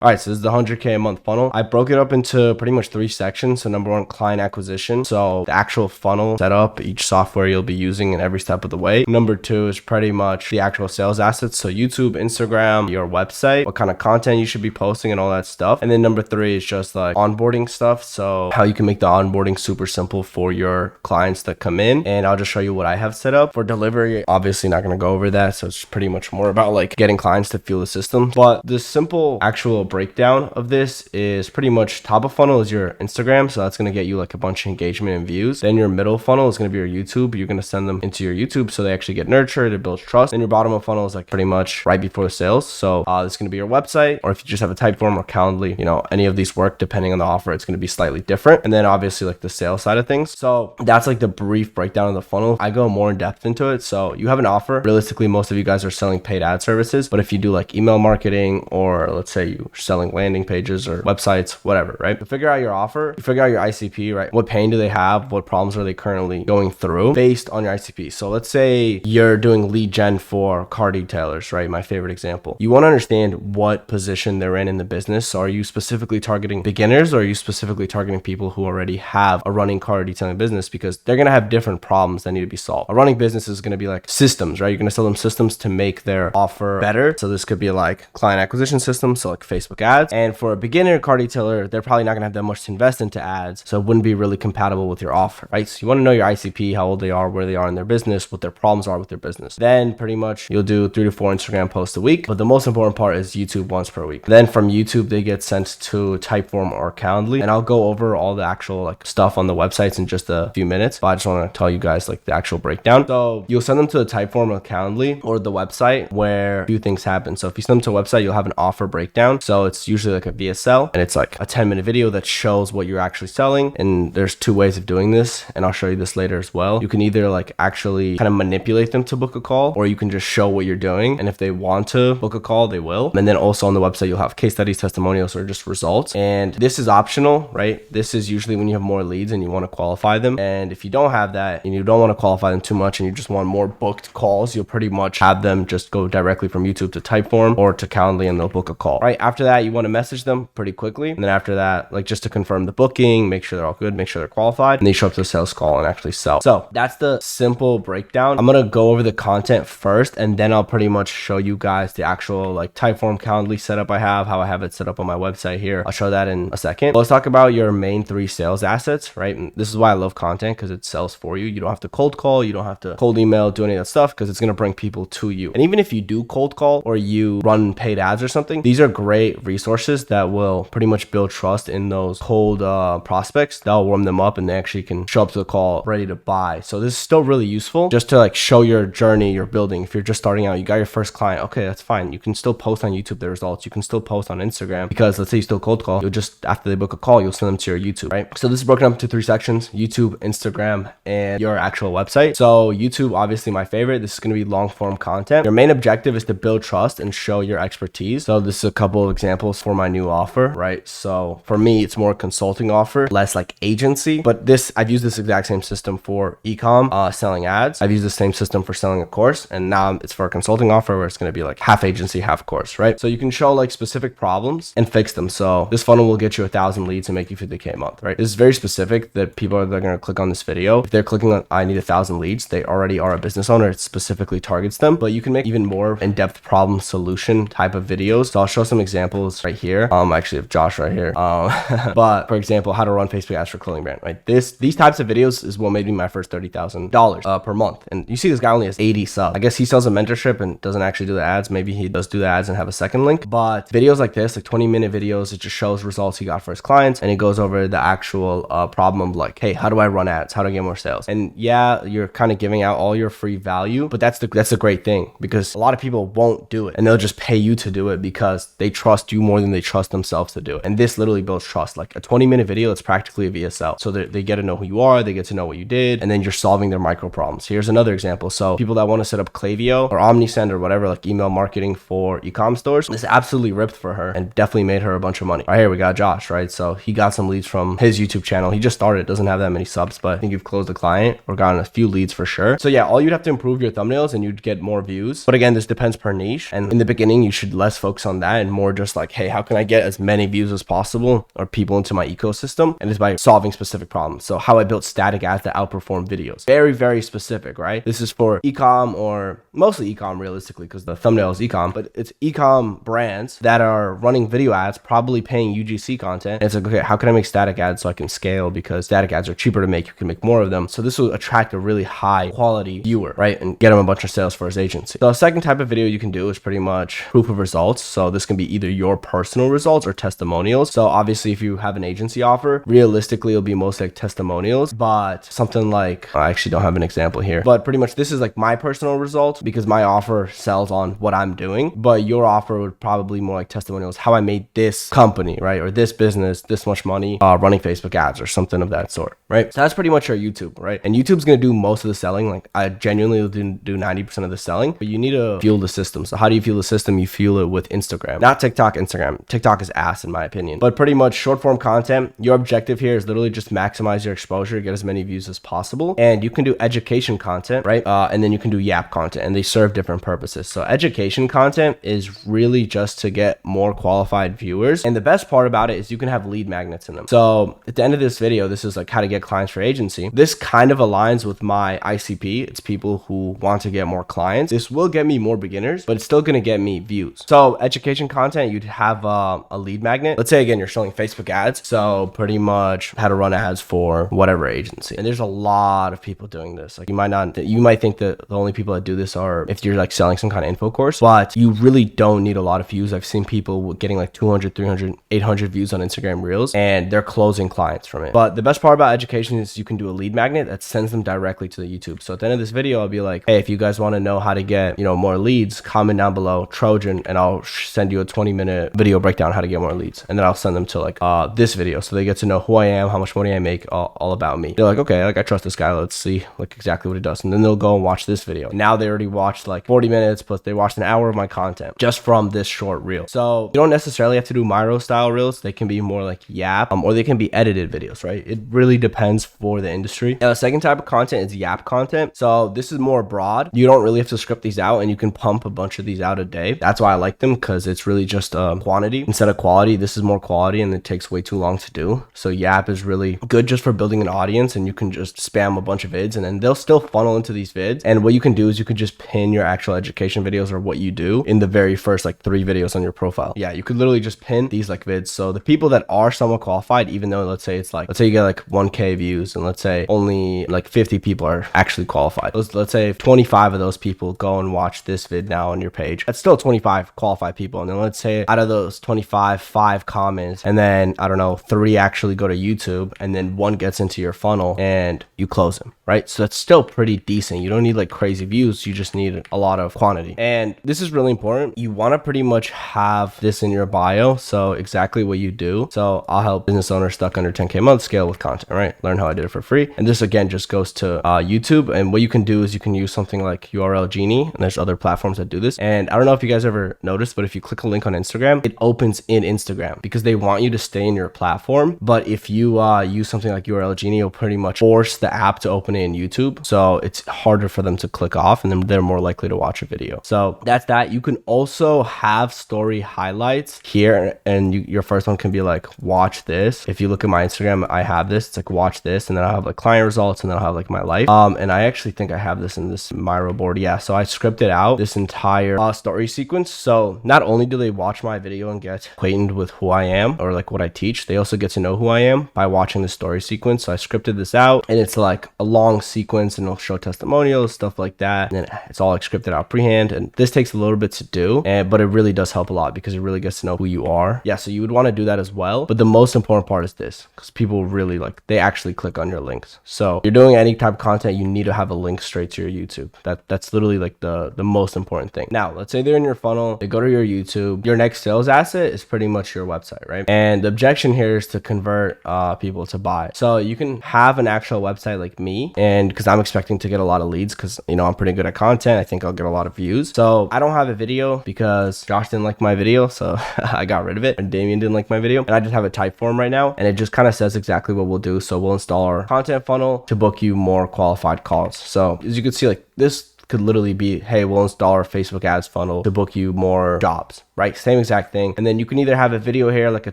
All right, so this is the 100K a month funnel. I broke it up into pretty much 3 sections. So number one, client acquisition. So the actual funnel setup, each software you'll be using in every step of the way. Number two is pretty much the actual sales assets. So YouTube, Instagram, your website, what kind of content you should be posting and all that stuff. And then number three is just like onboarding stuff. So how you can make the onboarding super simple for your clients that come in. And I'll just show you what I have set up for delivery. Obviously not going to go over that. So it's pretty much more about like getting clients to feel the system. But the simple actual breakdown of this is pretty much top of funnel is your Instagram. So that's going to get you like a bunch of engagement and views. Then your middle funnel is going to be your YouTube. You're going to send them into your YouTube so they actually get nurtured. It builds trust. And your bottom of funnel is like pretty much right before the sales. So it's going to be your website, or if you just have a Typeform or Calendly, you know, any of these work depending on the offer, it's going to be slightly different. And then obviously like the sales side of things. So that's like the brief breakdown of the funnel. I go more in depth into it. So you have an offer. Realistically, most of you guys are selling paid ad services, but if you do like email marketing, or let's say you're selling landing pages or websites, whatever, right? To figure out your offer, you figure out your ICP, right? What pain do they have? What problems are they currently going through based on your ICP? So let's say you're doing lead gen for car detailers, right? My favorite example. You want to understand what position they're in the business. So are you specifically targeting beginners, or are you specifically targeting people who already have a running car detailing business? Because they're going to have different problems that need to be solved. A running business is going to be like systems, right? You're going to sell them systems to make their offer better. So this could be like client acquisition systems, so like Facebook ads. And for a beginner car detailer, they're probably not going to have that much to invest into ads. So it wouldn't be really compatible with your offer, right? So you want to know your ICP, how old they are, where they are in their business, what their problems are with their business. Then pretty much you'll do 3 to 4 Instagram posts a week. But the most important part is YouTube once per week. Then from YouTube, they get sent to Typeform or Calendly. And I'll go over all the actual like stuff on the websites in just a few minutes. But I just want to tell you guys like the actual breakdown. So you'll send them to the Typeform or Calendly or the website, where a few things happen. So if you send them to a website, you'll have an offer breakdown. So it's usually like a VSL, and it's like a 10-minute video that shows what you're actually selling. And there's 2 ways of doing this, and I'll show you this later as well. You can either like actually kind of manipulate them to book a call, or you can just show what you're doing. And if they want to book a call, they will. And then also on the website, you'll have case studies, testimonials, or just results. And this is optional, right? This is usually when you have more leads and you want to qualify them. And if you don't have that and you don't want to qualify them too much and you just want more booked calls, you'll pretty much have them just go directly from YouTube to Typeform or to Calendly, and they'll book a call, right? After that, you want to message them pretty quickly. And then after that, like just to confirm the booking, make sure they're all good, make sure they're qualified, and then you show up to the sales call and actually sell. So that's the simple breakdown. I'm going to go over the content first, and then I'll pretty much show you guys the actual like Typeform Calendly setup I have, how I have it set up on my website here. I'll show that in a second. Let's talk about your main 3 sales assets, right? And this is why I love content, because it sells for you. You don't have to cold call, you don't have to cold email, do any of that stuff, because it's going to bring people to you. And even if you do cold call or you run paid ads or something, these are great resources that will pretty much build trust in those cold prospects. That'll warm them up, and they actually can show up to the call ready to buy. So this is still really useful just to like show your journey you're building. If you're just starting out, you got your first client, okay, that's fine. You can still post on YouTube the results. You can still post on Instagram, because let's say you still cold call, you'll just, after they book a call, you'll send them to your YouTube, right? So this is broken up into 3 sections: YouTube, Instagram, and your actual website. So YouTube, obviously my favorite. This is going to be long form content. Your main objective is to build trust and show your expertise. So this is a couple of examples for my new offer, right? So for me, it's more consulting offer, less like agency. But this, I've used this exact same system for e-com, selling ads. I've used the same system for selling a course, and now it's for a consulting offer where it's going to be like half agency, half course, right? So you can show like specific problems and fix them. So this funnel will get you 1,000 leads and make you 50K a month, right? This is very specific that people are going to click on this video. If they're clicking on I need 1,000 leads, they already are a business owner. It specifically targets them, but you can make even more in-depth problem solution type of videos. So I'll show some examples right here. I actually have Josh right here. But for example, how to run Facebook ads for clothing brand, right? These types of videos is what made me my first $30,000 per month. And you see this guy only has 80 subs. I guess he sells a mentorship and doesn't actually do the ads. Maybe he does do the ads and have a second link. But videos like this, like 20-minute videos, it just shows results he got for his clients, and it goes over the actual problem of like, hey, how do I run ads? How do I get more sales? And yeah, you're kind of giving out all your free value, but that's the great thing, because a lot of people won't do it, and they'll just pay you to do it because they trust you more than they trust themselves to do it. And this literally builds trust. Like a 20-minute video, it's practically a VSL. So they get to know who you are, they get to know what you did, and then you're solving their micro problems. Here's another example. So people that want to set up Klaviyo or OmniSend or whatever, like email marketing for e-com stores, this absolutely ripped for her and definitely made her a bunch of money. Right here we got Josh, right? So he got some leads from his YouTube channel. He just started, doesn't have that many subs, but I think you've closed a client or gotten a few leads for sure. So yeah, all you'd have to improve your thumbnails and you'd get more views. But again, this depends per niche. And in the beginning, you should less focus on that and more just just like, hey, how can I get as many views as possible or people into my ecosystem? And it's by solving specific problems. So how I built static ads that outperform videos. Very, very specific, right? This is for ecom, or mostly ecom realistically, because the thumbnail is ecom, but it's ecom brands that are running video ads, probably paying UGC content. And it's like, okay, how can I make static ads so I can scale? Because static ads are cheaper to make. You can make more of them. So this will attract a really high quality viewer, right? And get him a bunch of sales for his agency. So a second type of video you can do is pretty much proof of results. So this can be either your personal results or testimonials. So obviously if you have an agency offer, realistically it'll be most like testimonials, but something like, I actually don't have an example here, but pretty much this is like my personal results because my offer sells on what I'm doing, but your offer would probably more like testimonials, how I made this company, right? Or this business, this much money, running Facebook ads or something of that sort, right? So that's pretty much our YouTube, right? And YouTube's going to do most of the selling. Like I genuinely do 90% of the selling, but you need to fuel the system. So how do you fuel the system? You fuel it with Instagram, not TikTok. Instagram. TikTok is ass in my opinion, but pretty much short form content. Your objective here is literally just maximize your exposure, get as many views as possible. And you can do education content, right? And then you can do Yap content, and they serve different purposes. So education content is really just to get more qualified viewers. And the best part about it is you can have lead magnets in them. So at the end of this video, this is like how to get clients for agency. This kind of aligns with my ICP. It's people who want to get more clients. This will get me more beginners, but it's still going to get me views. So education content, you'd have a lead magnet. Let's say again, you're selling Facebook ads. So pretty much how to run ads for whatever agency. And there's a lot of people doing this. Like you might think that the only people that do this are if you're like selling some kind of info course, but you really don't need a lot of views. I've seen people getting like 200, 300, 800 views on Instagram Reels, and they're closing clients from it. But the best part about education is you can do a lead magnet that sends them directly to the YouTube. So at the end of this video, I'll be like, hey, if you guys want to know how to get, more leads, comment down below Trojan, and I'll send you a 20-minute video breakdown how to get more leads. And then I'll send them to like this video, so they get to know who I am, how much money I make, all about me. They're like, okay, like I trust this guy. Let's see like exactly what he does. And then they'll go and watch this video. Now they already watched like 40 minutes, plus they watched an hour of my content just from this short reel. So you don't necessarily have to do Miro style reels. They can be more like Yap, or they can be edited videos, right? It really depends for the industry. Now, the second type of content is Yap content. So this is more broad. You don't really have to script these out, and you can pump a bunch of these out a day. That's why I like them, because it's really just quantity instead of quality. This is more quality, and it takes way too long to do. So Yap is really good just for building an audience, and you can just spam a bunch of vids, and then they'll still funnel into these vids. And what you can do is you can just pin your actual education videos or what you do in the very first like 3 videos on your profile. Yeah, you could literally just pin these like vids. So the people that are somewhat qualified, even though let's say you get like 1K views, and let's say only like 50 people are actually qualified. Let's say if 25 of those people go and watch this vid now on your page, that's still 25 qualified people. And then let's say out of those 25, 5 comments, and then I don't know, 3 actually go to YouTube, and then 1 gets into your funnel and you close them, right? So that's still pretty decent. You don't need like crazy views. You just need a lot of quantity. And this is really important. You want to pretty much have this in your bio. So exactly what you do. So I'll help business owners stuck under 10K a month scale with content, right? Learn how I did it for free. And this again just goes to YouTube. And what you can do is you can use something like URL Genie, and there's other platforms that do this. And I don't know if you guys ever noticed, but if you click a link on Instagram, it opens in Instagram because they want you to stay in your platform. But if you use something like URL Genie, you'll pretty much force the app to open it in YouTube. So it's harder for them to click off, and then they're more likely to watch a video. So that's that. You can also have story highlights here, and your first one can be like, watch this. If you look at my Instagram, I have this. It's like, watch this, and then I'll have like client results, and then I'll have like my life. And I actually think I have this in this Miro board. Yeah, so I scripted out this entire story sequence. So not only do they watch my video and get acquainted with who I am or like what I teach, they also get to know who I am by watching the story sequence. So I scripted this out, and it's like a long sequence, and it'll show testimonials, stuff like that. And then it's all like scripted out freehand. And this takes a little bit to do, but it really does help a lot because it really gets to know who you are. Yeah, so you would want to do that as well. But the most important part is this, because people really like, they actually click on your links. So if you're doing any type of content, you need to have a link straight to your YouTube. That's literally like the most important thing. Now, let's say they're in your funnel, they go to your YouTube. Your next sales asset is pretty much your website, right? And the objection here is to convert people to buy. So you can have an actual website like me, and because I'm expecting to get a lot of leads, because I'm pretty good at content, I think I'll get a lot of views. So I don't have a video because Josh didn't like my video, so I got rid of it, and Damien didn't like my video, and I just have a type form right now, and it just kind of says exactly what we'll do. So we'll install our content funnel to book you more qualified calls. So as you can see, like this could literally be, hey, we'll install our Facebook ads funnel to book you more jobs, right? Same exact thing. And then you can either have a video here, like a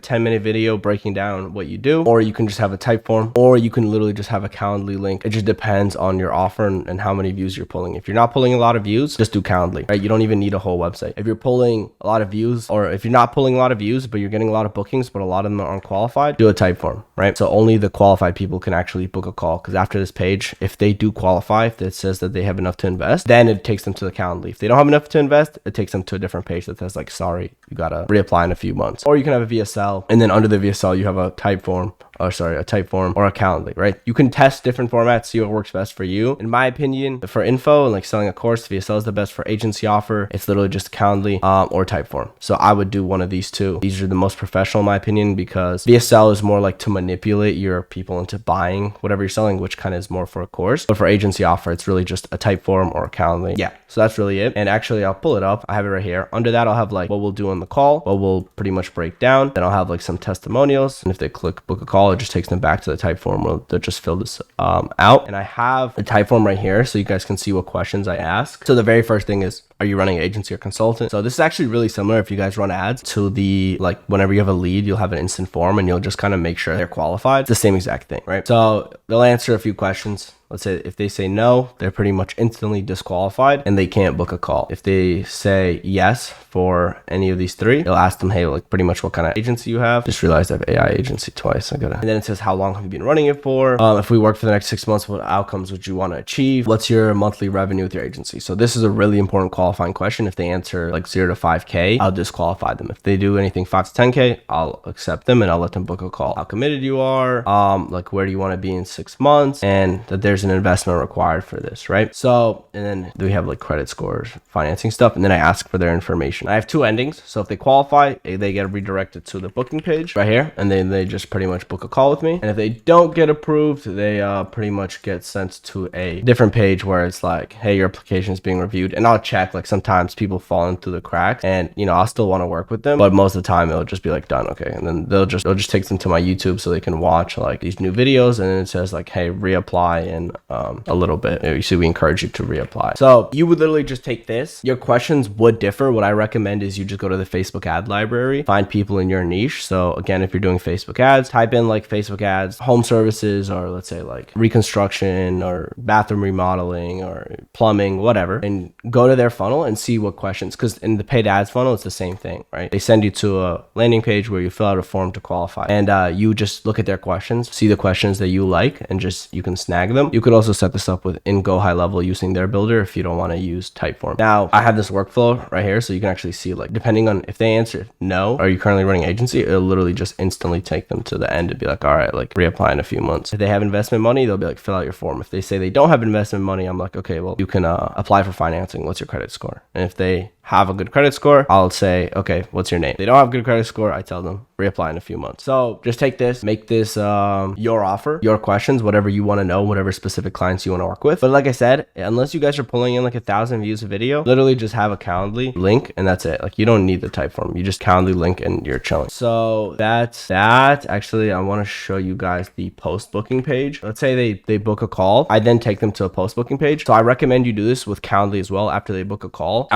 10-minute video breaking down what you do, or you can just have a type form, or you can literally just have a Calendly link. It just depends on your offer and how many views you're pulling. If you're not pulling a lot of views, just do Calendly, right? You don't even need a whole website. If you're pulling a lot of views, or if you're not pulling a lot of views, but you're getting a lot of bookings, but a lot of them aren't qualified, do a type form, right? So only the qualified people can actually book a call, because after this page, if they do qualify, if it says that they have enough to invest, then it takes them to the Calendly. If they don't have enough to invest, it takes them to a different page that says like, sorry, you gotta reapply in a few months. Or you can have a VSL, and then under the VSL, you have a type form or a Calendly, right? You can test different formats, see what works best for you. In my opinion, for info and like selling a course, VSL is the best. For agency offer, it's literally just Calendly or Typeform. So I would do one of these two. These are the most professional in my opinion, because VSL is more like to manipulate your people into buying whatever you're selling, which kind of is more for a course. But for agency offer, it's really just a Typeform or a Calendly. Yeah, so that's really it. And actually, I'll pull it up. I have it right here. Under that, I'll have like what we'll do on the call, what we'll pretty much break down. Then I'll have like some testimonials. And if they click book a call, it just takes them back to the type form where they'll just fill this out. And I have a type form right here so you guys can see what questions I ask. So the very first thing is, are you running an agency or consultant? So this is actually really similar if you guys run ads to the, like whenever you have a lead, you'll have an instant form and you'll just kind of make sure they're qualified. It's the same exact thing, right? So they'll answer a few questions. Let's say if they say no, they're pretty much instantly disqualified and they can't book a call. If they say yes for any of these three, they'll ask them, hey, like pretty much what kind of agency you have. Just realized I have AI agency twice. And then it says, how long have you been running it for? If we work for the next 6 months, what outcomes would you want to achieve? What's your monthly revenue with your agency? So this is a really important qualifying question. If they answer like 0 to 5K, I'll disqualify them. If they do anything 5 to 10K, I'll accept them and I'll let them book a call. How committed you are, like where do you want to be in 6 months, and that there's an investment required for this, right? So, and then we have like credit scores, financing stuff, and then I ask for their information. I have 2 endings. So if they qualify, they get redirected to the booking page right here, and then they just pretty much book a call with me. And if they don't get approved, they pretty much get sent to a different page where it's like, hey, your application is being reviewed. And I'll check, like sometimes people fall into the cracks and, you know, I'll still want to work with them, but most of the time it'll just be like done. Okay. And then they'll just take them to my YouTube so they can watch like these new videos. And then it says like, hey, reapply in a little bit. You see, we encourage you to reapply. So you would literally just take this. Your questions would differ. What I recommend is you just go to the Facebook ad library, find people in your niche. So again, if you're doing Facebook ads, type in like Facebook ads, home services, or let's say like reconstruction or bathroom remodeling or plumbing, whatever, and go to their funnel and see what questions, because in the paid ads funnel, it's the same thing, right? They send you to a landing page where you fill out a form to qualify, and you just look at their questions, see the questions that you like, and just, you can snag them. You could also set this up with in Go High Level using their builder if you don't want to use Typeform. Now, I have this workflow right here, so you can actually see like, depending on if they answer no, are you currently running agency? It'll literally just instantly take them to the end and be like, all right, like reapply in a few months. If they have investment money, they'll be like, fill out your form. If they say they don't have investment money, I'm like, okay, well, you can apply for financing. What's your credit score? And if they have a good credit score, I'll say, okay, what's your name? If they don't have a good credit score, I tell them reapply in a few months. So just take this, make this your offer, your questions, whatever you want to know, whatever specific clients you want to work with. But like I said, unless you guys are pulling in like 1,000 views a video, literally just have a Calendly link and that's it. Like you don't need the Typeform. You just Calendly link and you're chilling. So that's that. Actually, I want to show you guys the post booking page. Let's say they book a call. I then take them to a post booking page. So I recommend you do this with Calendly as well. After they book a call,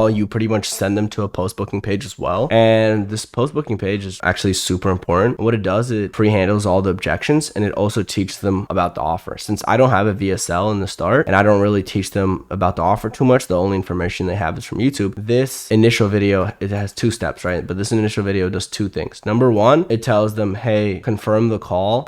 you pretty much send them to a post booking page as well. And this post booking page is actually super important. What it does, it pre-handles all the objections and it also teaches them about the offer. Since I don't have a VSL in the start and I don't really teach them about the offer too much, the only information they have is from YouTube. This initial video, it has 2 steps, right? But this initial video does 2 things. Number 1, it tells them, hey, confirm the call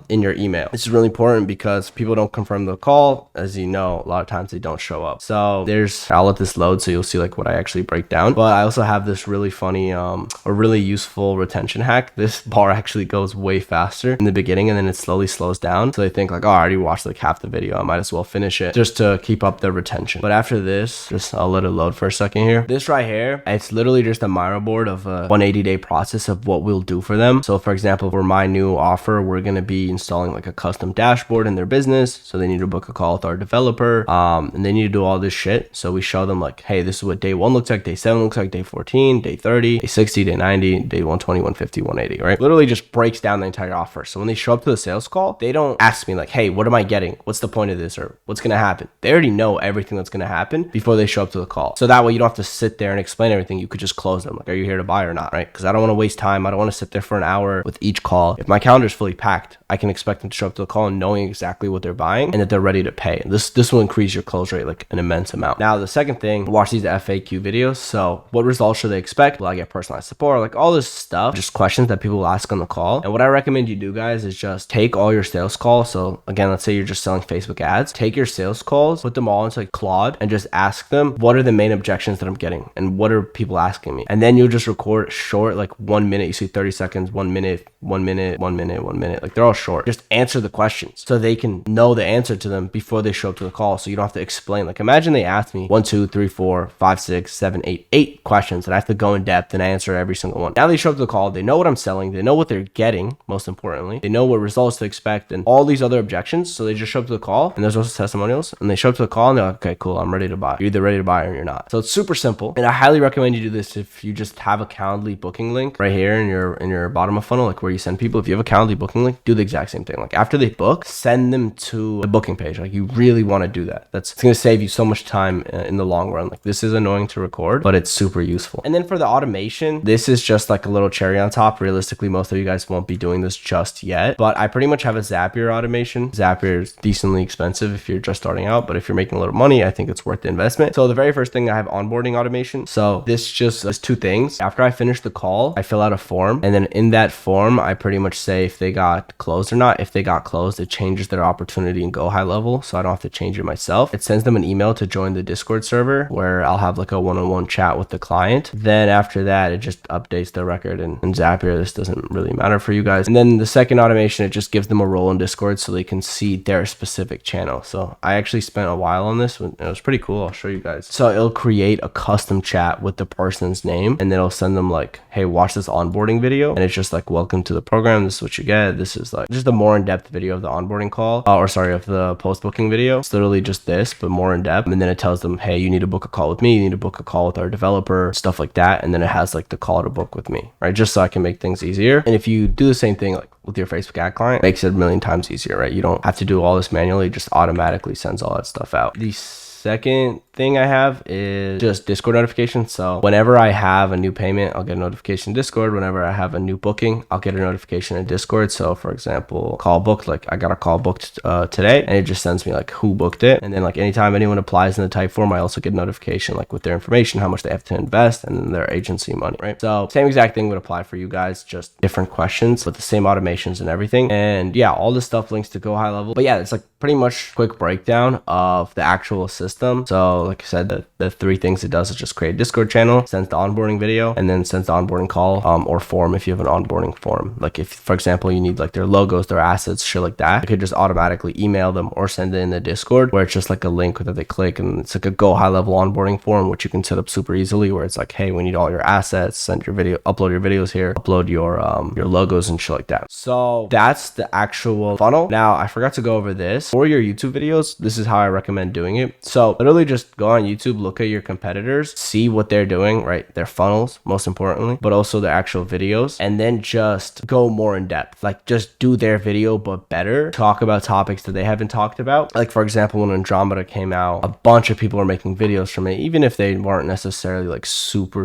in your email. This is really important because people don't confirm the call. As you know, a lot of times they don't show up. So I'll let this load so you'll see like what I actually break down. But I also have this really funny a really useful retention hack. This bar actually goes way faster in the beginning and then it slowly slows down. So they think like, oh, I already watched like half the video, I might as well finish it just to keep up the retention. But after this, I'll let it load for a second here. This right here, it's literally just a Miro board of a 180-day process of what we'll do for them. So for example, for my new offer, we're going to be installing like a custom dashboard in their business. So they need to book a call with our developer and they need to do all this shit. So we show them like, hey, this this is what day 1 looks like, day 7 looks like, day 14, day 30, day 60, day 90, day 120, 150, 180, right? Literally just breaks down the entire offer. So when they show up to the sales call, they don't ask me like, hey, what am I getting? What's the point of this? Or what's going to happen? They already know everything that's going to happen before they show up to the call. So that way you don't have to sit there and explain everything. You could just close them. Like, are you here to buy or not? Right? Because I don't want to waste time. I don't want to sit there for an hour with each call. If my calendar is fully packed, I can expect them to show up to the call and knowing exactly what they're buying and that they're ready to pay. And this will increase your close rate like an immense amount. Now, the second thing, watch these FAQ videos. So what results should they expect? Will I get personalized support? Like all this stuff, just questions that people will ask on the call. And what I recommend you do, guys, is just take all your sales calls. So again, let's say you're just selling Facebook ads. Take your sales calls, put them all into like Claude and just ask them, what are the main objections that I'm getting? And what are people asking me? And then you'll just record short, like 1 minute, you see 30 seconds, 1 minute, 1 minute, 1 minute, 1 minute. Like they're all short. Just answer the questions so they can know the answer to them before they show up to the call. So you don't have to explain. Like imagine they asked me 1, 2, 3, 4, 5, 6, 7, 8 questions and I have to go in depth and answer every single one. Now they show up to the call. They know what I'm selling. They know what they're getting. Most importantly, they know what results to expect and all these other objections. So they just show up to the call and there's also testimonials and they show up to the call and they're like, okay, cool. I'm ready to buy. You're either ready to buy or you're not. So it's super simple. And I highly recommend you do this if you just have a Calendly booking link right here in your bottom of funnel, like where you send people. If you have a Calendly booking link, do the exact same thing. Like after they book, send them to the booking page. Like you really want to do that. It's going to save you so much time in the long run. Like this is annoying to record, but it's super useful. And then for the automation, this is just like a little cherry on top. Realistically, most of you guys won't be doing this just yet, but I pretty much have a Zapier automation. Zapier is decently expensive if you're just starting out, but if you're making a little money, I think it's worth the investment. So the very first thing, I have onboarding automation. So this just is 2 things. After I finish the call, I fill out a form. And then in that form, I pretty much say if they got closed or not. If they got closed, it changes their opportunity and go high level. So I don't have to change it myself. It sends them an email to join the Discord server where I'll have like a one-on-one chat with the client. Then after that, it just updates the record in Zapier. This doesn't really matter for you guys. And then the second automation, it just gives them a role in Discord so they can see their specific channel. So I actually spent a while on this. It was pretty cool. I'll show you guys. So it'll create a custom chat with the person's name and then it'll send them like, hey, watch this onboarding video. And it's just like, welcome to the program. This is what you get. This is like just a more in-depth video of the onboarding call of the post-booking video. It's literally just this, but more in depth. And then it tells them, hey, you need to book a call with me. You need to book a call with our developer, stuff like that. And then it has like the call to book with me, right? Just so I can make things easier. And if you do the same thing, like with your Facebook ad client, it makes it a million times easier, right? You don't have to do all this manually. It just automatically sends all that stuff out. The second thing I have is just Discord notifications. So whenever I have a new payment, I'll get a notification in Discord. Whenever I have a new booking, I'll get a notification in Discord. So for example, call booked, like I got a call booked today and it just sends me like who booked it. And then like anytime anyone applies in the type form, I also get a notification like with their information, how much they have to invest and then their agency money, right? So same exact thing would apply for you guys, just different questions with the same automations and everything. And yeah, all this stuff links to Go High Level. But yeah, it's like pretty much quick breakdown of the actual system. So like I said, the 3 things it does is just create a Discord channel, sends the onboarding video, and then sends the onboarding call or form if you have an onboarding form. Like if, for example, you need like their logos, their assets, shit like that, you could just automatically email them or send it in the Discord where it's just like a link that they click and it's like a Go High Level onboarding form, which you can set up super easily where it's like, hey, we need all your assets, send your video, upload your videos here, upload your logos and shit like that. So that's the actual funnel. Now I forgot to go over this. For your YouTube videos, this is how I recommend doing it. So literally just go on YouTube, look at your competitors, see what they're doing, right? Their funnels, most importantly, but also their actual videos, and then just go more in depth. Like just do their video, but better. Talk about topics that they haven't talked about. Like for example, when Andromeda came out, a bunch of people were making videos from it, even if they weren't necessarily like super,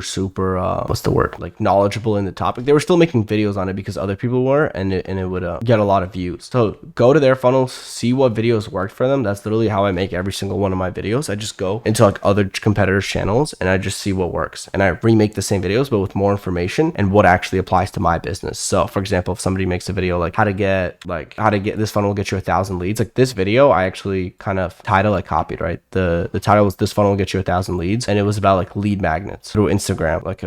what's the word? Like knowledgeable in the topic. They were still making videos on it because other people were, and it would get a lot of views. So go to their funnels, see what videos worked for them. That's literally how I make every single one of my videos. I just go into like other competitors' channels and I just see what works. And I remake the same videos, but with more information and what actually applies to my business. So for example, if somebody makes a video like how to get this funnel will get you 1,000 leads, like this video, I actually kind of title I copied, right? The title was this funnel will get you 1,000 leads. And it was about like lead magnets through Instagram, like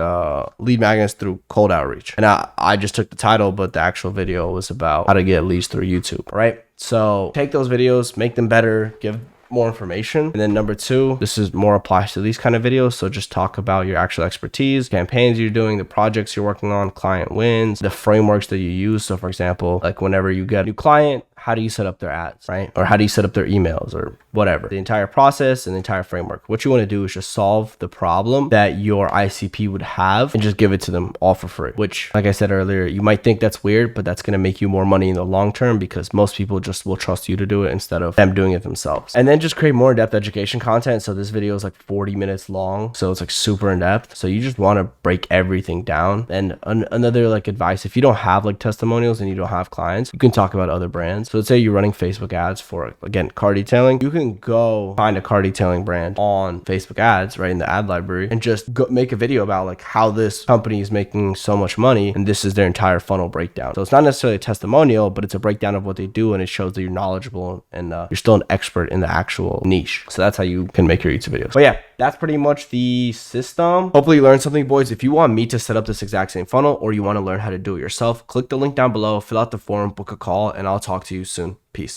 lead magnets through cold outreach. And I just took the title, but the actual video was about how to get leads through YouTube, right? So take those videos, make them better, give more information. And then number 2, this is more applies to these kind of videos. So just talk about your actual expertise, campaigns you're doing, the projects you're working on, client wins, the frameworks that you use. So for example, like whenever you get a new client, how do you set up their ads, right? Or how do you set up their emails or whatever, the entire process and the entire framework. What you want to do is just solve the problem that your ICP would have and just give it to them all for free, which, like I said earlier, you might think that's weird, but that's going to make you more money in the long term because most people just will trust you to do it instead of them doing it themselves. And then just create more in-depth education content. So this video is like 40 minutes long, so it's like super in-depth. So you just want to break everything down. And another like advice, if you don't have like testimonials and you don't have clients, you can talk about other brands. So let's say you're running Facebook ads for, again, car detailing. You can go find a car detailing brand on Facebook ads, right, in the ad library, and just go make a video about like how this company is making so much money and this is their entire funnel breakdown. So it's not necessarily a testimonial, but it's a breakdown of what they do, and it shows that you're knowledgeable and you're still an expert in the actual niche. So that's how you can make your YouTube videos. But yeah, that's pretty much the system. Hopefully you learned something, boys. If you want me to set up this exact same funnel or you want to learn how to do it yourself, click the link down below, fill out the form, book a call, and I'll talk to you soon. Peace.